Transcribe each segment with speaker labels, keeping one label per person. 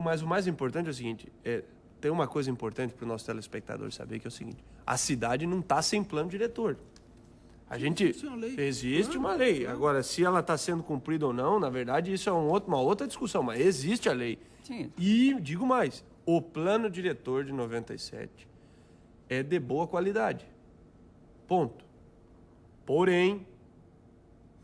Speaker 1: Mas o mais importante é o seguinte, tem uma coisa importante para o nosso telespectador saber, que é o seguinte: a cidade não está sem plano diretor. Existe uma lei. Agora, se ela está sendo cumprida ou não, na verdade, isso é uma outra discussão, mas existe a lei.
Speaker 2: Sim.
Speaker 1: E, digo mais, o plano diretor de 97 é de boa qualidade. Ponto. Porém,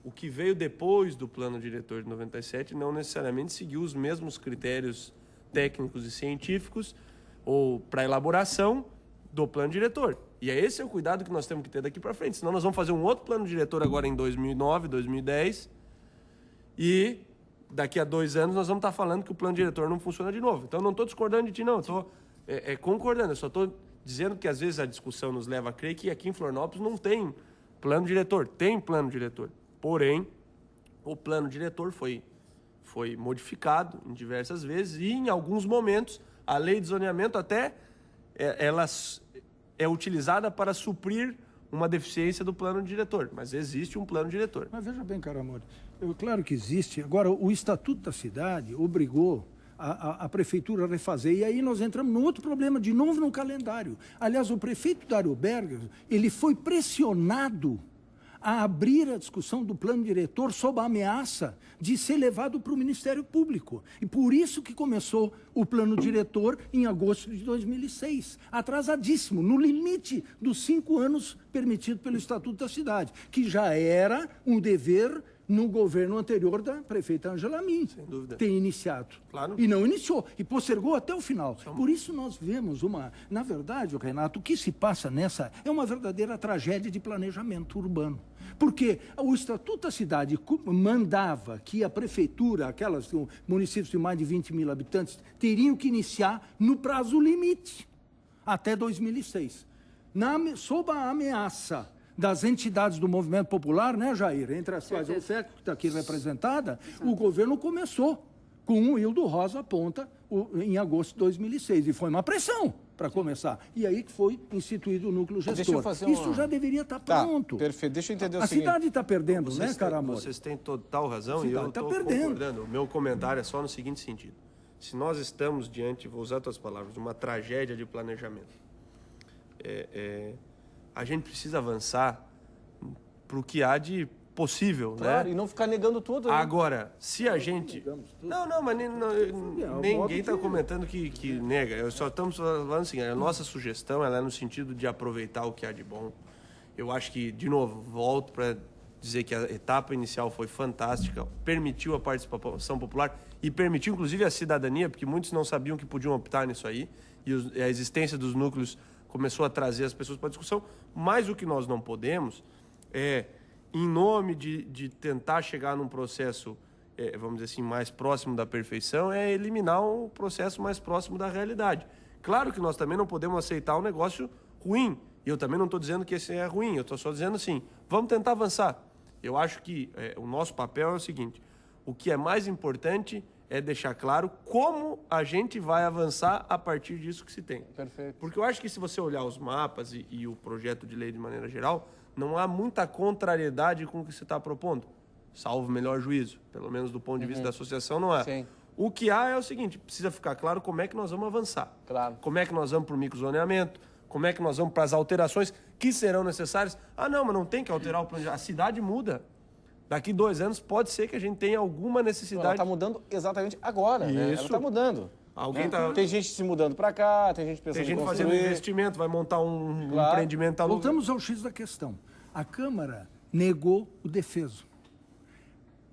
Speaker 1: o que veio depois do plano diretor de 97 não necessariamente seguiu os mesmos critérios técnicos e científicos ou para elaboração do plano diretor. E esse é o cuidado que nós temos que ter daqui para frente. Senão nós vamos fazer um outro plano diretor agora em 2009, 2010 e daqui a 2 anos nós vamos estar falando que o plano diretor não funciona de novo. Então eu não estou discordando de ti, não. Estou concordando. Eu só estou dizendo que às vezes a discussão nos leva a crer que aqui em Florianópolis não tem plano diretor. Tem plano diretor. Porém, o plano diretor foi modificado em diversas vezes e em alguns momentos a lei de zoneamento até ela é utilizada para suprir uma deficiência do plano diretor, mas existe um plano diretor.
Speaker 3: Mas veja bem, cara amor, claro que existe. Agora, o Estatuto da Cidade obrigou a prefeitura a refazer, e aí nós entramos num outro problema, de novo no calendário. Aliás, o prefeito Dário Berger, ele foi pressionado a abrir a discussão do plano diretor sob a ameaça de ser levado para o Ministério Público. E por isso que começou o plano diretor em agosto de 2006, atrasadíssimo, no limite dos 5 anos permitido pelo Estatuto da Cidade, que já era um dever no governo anterior da prefeita Ângela Min, ter iniciado.
Speaker 1: Claro.
Speaker 3: E não iniciou, e postergou até o final. Por isso nós vemos na verdade, Renato, o que se passa nessa é uma verdadeira tragédia de planejamento urbano. Porque o Estatuto da Cidade mandava que a prefeitura, aquelas municípios de mais de 20 mil habitantes, teriam que iniciar no prazo limite, até 2006. Sob a ameaça das entidades do movimento popular, né, Jair? Entre as quais a UFEC, que está aqui representada, o governo começou com o Hildo Rosa Ponta em agosto de 2006. E foi uma pressão para começar. E aí que foi instituído o núcleo gestor. Isso já deveria estar pronto.
Speaker 4: Perfeito. Deixa eu entender o seguinte.
Speaker 3: A cidade está perdendo, né, cara amor?
Speaker 1: Vocês têm total razão e eu estou concordando. O meu comentário é só no seguinte sentido. Se nós estamos diante, vou usar tuas palavras, de uma tragédia de planejamento, a gente precisa avançar para o que há de possível,
Speaker 4: claro,
Speaker 1: né?
Speaker 4: E não ficar negando tudo. Né?
Speaker 1: Agora, se a gente... Não, mas ninguém está comentando que nega. Só estamos falando assim, a nossa sugestão ela é no sentido de aproveitar o que há de bom. Eu acho que, de novo, volto para dizer que a etapa inicial foi fantástica, permitiu a participação popular e permitiu, inclusive, a cidadania, porque muitos não sabiam que podiam optar nisso aí, e a existência dos núcleos começou a trazer as pessoas para a discussão, mas o que nós não podemos é, em nome de tentar chegar num processo, vamos dizer assim, mais próximo da perfeição, é eliminar um processo mais próximo da realidade. Claro que nós também não podemos aceitar um negócio ruim, e eu também não estou dizendo que esse é ruim, eu estou só dizendo assim, vamos tentar avançar. Eu acho que o nosso papel é o seguinte, o que é mais importante é deixar claro como a gente vai avançar a partir disso que se tem.
Speaker 4: Perfeito.
Speaker 1: Porque eu acho que se você olhar os mapas e o projeto de lei de maneira geral, não há muita contrariedade com o que você está propondo, salvo melhor juízo, pelo menos do ponto de vista da associação não há.
Speaker 4: Sim.
Speaker 1: O que há é o seguinte, precisa ficar claro como é que nós vamos avançar.
Speaker 4: Claro.
Speaker 1: Como é que nós vamos para o microzoneamento, como é que nós vamos para as alterações que serão necessárias. Ah, não, mas não tem que alterar o plano. A cidade muda. Daqui 2 anos pode ser que a gente tenha alguma necessidade.
Speaker 4: Ela está mudando exatamente agora, né? Ela está mudando. Tem gente se mudando para cá, tem gente pensando em construir.
Speaker 1: Tem gente fazendo investimento, vai montar um empreendimento aluno.
Speaker 3: Voltamos ao X da questão. A Câmara negou o defeso.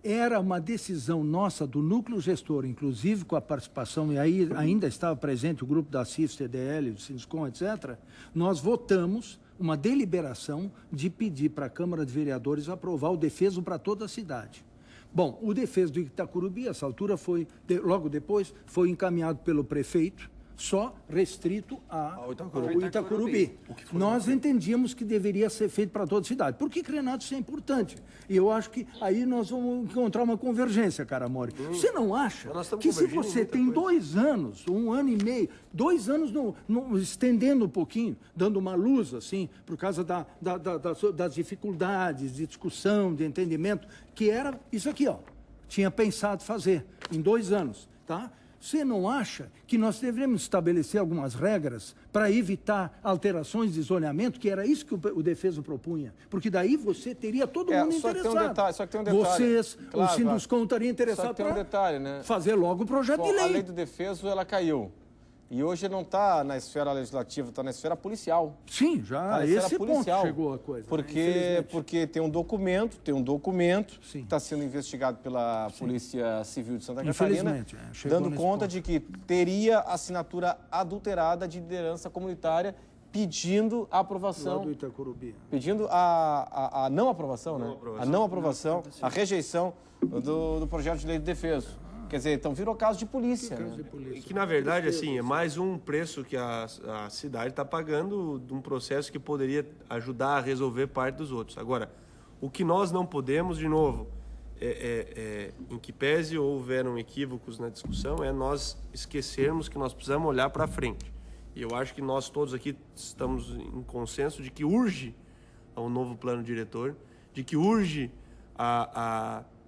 Speaker 3: Era uma decisão nossa do núcleo gestor, inclusive com a participação, e aí ainda estava presente o grupo da CIF, CDL, Sinscom, etc. Nós votamos uma deliberação de pedir para a Câmara de Vereadores aprovar o defeso para toda a cidade. Bom, o defeso do Itacurubi, essa altura logo depois, foi encaminhado pelo prefeito, só restrito ao Itacurubi. Nós entendíamos que deveria ser feito para toda a cidade. Por que, Renato, isso é importante? E eu acho que aí nós vamos encontrar uma convergência, cara amor. Você não acha que se você tem 2 anos, 1 ano e meio, 2 anos estendendo um pouquinho, dando uma luz, assim, por causa das dificuldades de discussão, de entendimento, que era isso aqui, ó, tinha pensado fazer em 2 anos, tá? você não acha que nós devemos estabelecer algumas regras para evitar alterações de zoneamento, que era isso que o defeso propunha? Porque daí você teria todo mundo interessado.
Speaker 4: Só que tem um detalhe.
Speaker 3: Vocês, o Sinduscom, estaria interessado
Speaker 4: para
Speaker 3: fazer logo o projeto de lei.
Speaker 4: A lei do defeso, ela caiu. E hoje não está na esfera legislativa, está na esfera policial.
Speaker 3: Sim, já a esse ponto chegou a coisa.
Speaker 4: Porque tem um documento que está sendo investigado pela Polícia Civil de Santa Catarina, dando conta de que teria assinatura adulterada de liderança comunitária pedindo a aprovação.
Speaker 3: Do Itacurubi.
Speaker 4: Pedindo a não aprovação, né? A não aprovação, a rejeição do projeto de lei de defeso. Quer dizer, então virou caso de polícia.
Speaker 1: E que, na verdade, assim, é mais um preço que a cidade está pagando de um processo que poderia ajudar a resolver parte dos outros. Agora, o que nós não podemos, de novo, em que pese houveram equívocos na discussão, é nós esquecermos que nós precisamos olhar para frente. E eu acho que nós todos aqui estamos em consenso de que urge um novo plano diretor, de que urge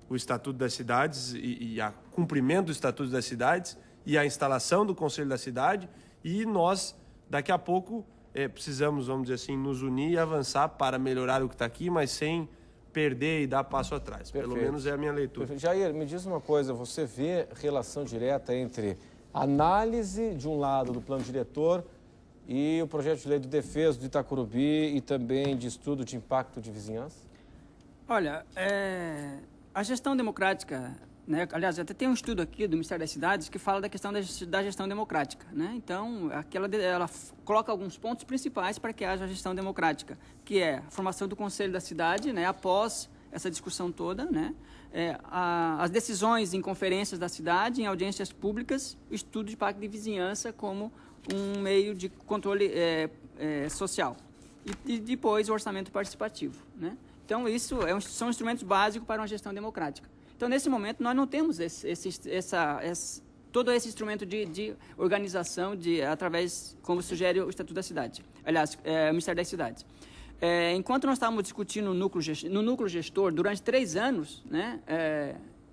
Speaker 1: o Estatuto das Cidades e a cumprimento do Estatuto das Cidades e a instalação do Conselho da Cidade, e nós, daqui a pouco, precisamos, vamos dizer assim, nos unir e avançar para melhorar o que está aqui, mas sem perder e dar passo atrás. Perfeito. Pelo menos é a minha leitura.
Speaker 4: Perfeito. Jair, me diz uma coisa, você vê relação direta entre análise, de um lado, do plano diretor e o projeto de lei do defeso do Itacurubi e também de estudo de impacto de vizinhança?
Speaker 2: Olha, a gestão democrática, né? Aliás, até tem um estudo aqui do Ministério das Cidades que fala da questão da gestão democrática, né? Então, ela coloca alguns pontos principais para que haja gestão democrática, que é a formação do Conselho da Cidade, né? Após essa discussão toda, né? As decisões em conferências da cidade, em audiências públicas, o estudo de impacto de vizinhança como um meio de controle social. E depois o orçamento participativo, né? Então, isso são instrumentos básicos para uma gestão democrática. Então, nesse momento, nós não temos todo esse instrumento de organização através, como sugere o Estatuto da Cidade. Aliás, o Ministério das Cidades. Enquanto nós estávamos discutindo no núcleo gestor durante 3 anos, né,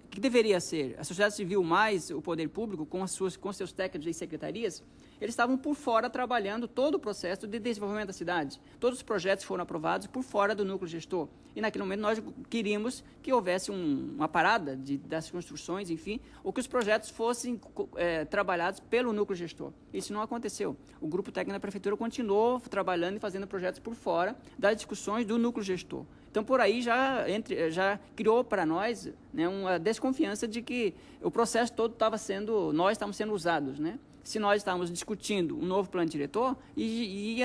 Speaker 2: o que deveria ser a sociedade civil mais o poder público, com seus técnicos e secretarias, eles estavam por fora trabalhando todo o processo de desenvolvimento da cidade. Todos os projetos foram aprovados por fora do núcleo gestor. E naquele momento nós queríamos que houvesse uma parada das construções, enfim, ou que os projetos fossem trabalhados pelo núcleo gestor. Isso não aconteceu. O grupo técnico da prefeitura continuou trabalhando e fazendo projetos por fora das discussões do núcleo gestor. Então, por aí já criou para nós, né, uma desconfiança de que o processo todo nós estávamos sendo usados, né? Se nós estávamos discutindo um novo plano diretor e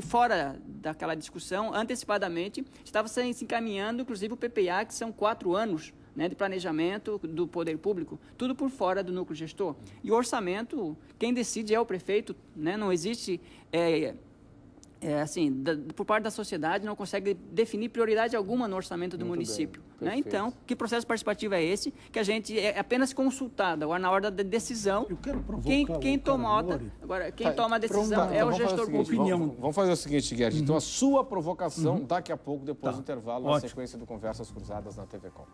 Speaker 2: fora daquela discussão, antecipadamente, estava se encaminhando, inclusive, o PPA, que são 4 anos, né, de planejamento do poder público, tudo por fora do núcleo gestor. E o orçamento, quem decide é o prefeito, né? Não existe... por parte da sociedade, não consegue definir prioridade alguma no orçamento do município. Né? Então, que processo participativo é esse? Que a gente é apenas consultado agora na hora da decisão.
Speaker 3: Eu quero
Speaker 2: quem toma a decisão é o gestor público.
Speaker 4: Vamos fazer o seguinte, Guedes. Então, a sua provocação daqui a pouco, depois do intervalo, na sequência do Conversas Cruzadas na TV Com.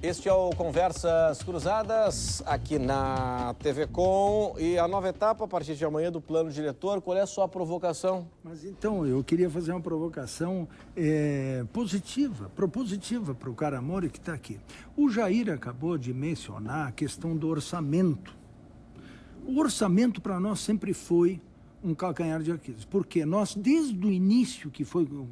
Speaker 4: Este é o Conversas Cruzadas, aqui na TV Com, e a nova etapa, a partir de amanhã, do plano diretor. Qual é a sua provocação?
Speaker 3: Mas então, eu queria fazer uma provocação propositiva para o Caramori que está aqui. O Jair acabou de mencionar a questão do orçamento. O orçamento para nós sempre foi um calcanhar de Aquiles, porque nós, desde o início,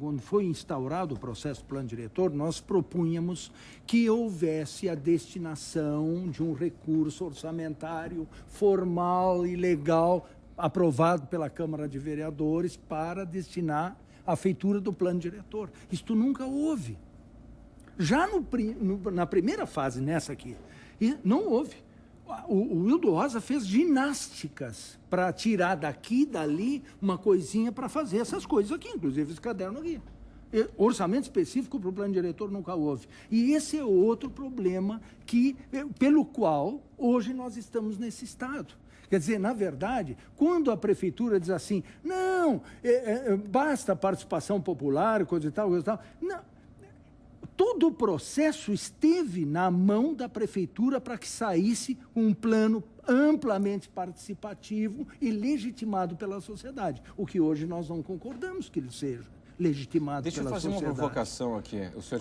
Speaker 3: quando foi instaurado o processo do plano diretor, nós propunhamos que houvesse a destinação de um recurso orçamentário formal e legal, aprovado pela Câmara de Vereadores, para destinar à feitura do plano diretor. Isto nunca houve. Já na primeira fase, nessa aqui, não houve. O Wildo Rosa fez ginásticas para tirar daqui e dali uma coisinha para fazer essas coisas aqui, inclusive esse caderno aqui. Orçamento específico para o plano diretor nunca houve. E esse é outro problema pelo qual hoje nós estamos nesse estado. Quer dizer, na verdade, quando a prefeitura diz assim, não, basta a participação popular, coisa e tal, não. todo o processo esteve na mão da prefeitura para que saísse um plano amplamente participativo e legitimado pela sociedade, o que hoje nós não concordamos que ele seja legitimado pela sociedade.
Speaker 4: Deixa eu fazer uma provocação aqui. O senhor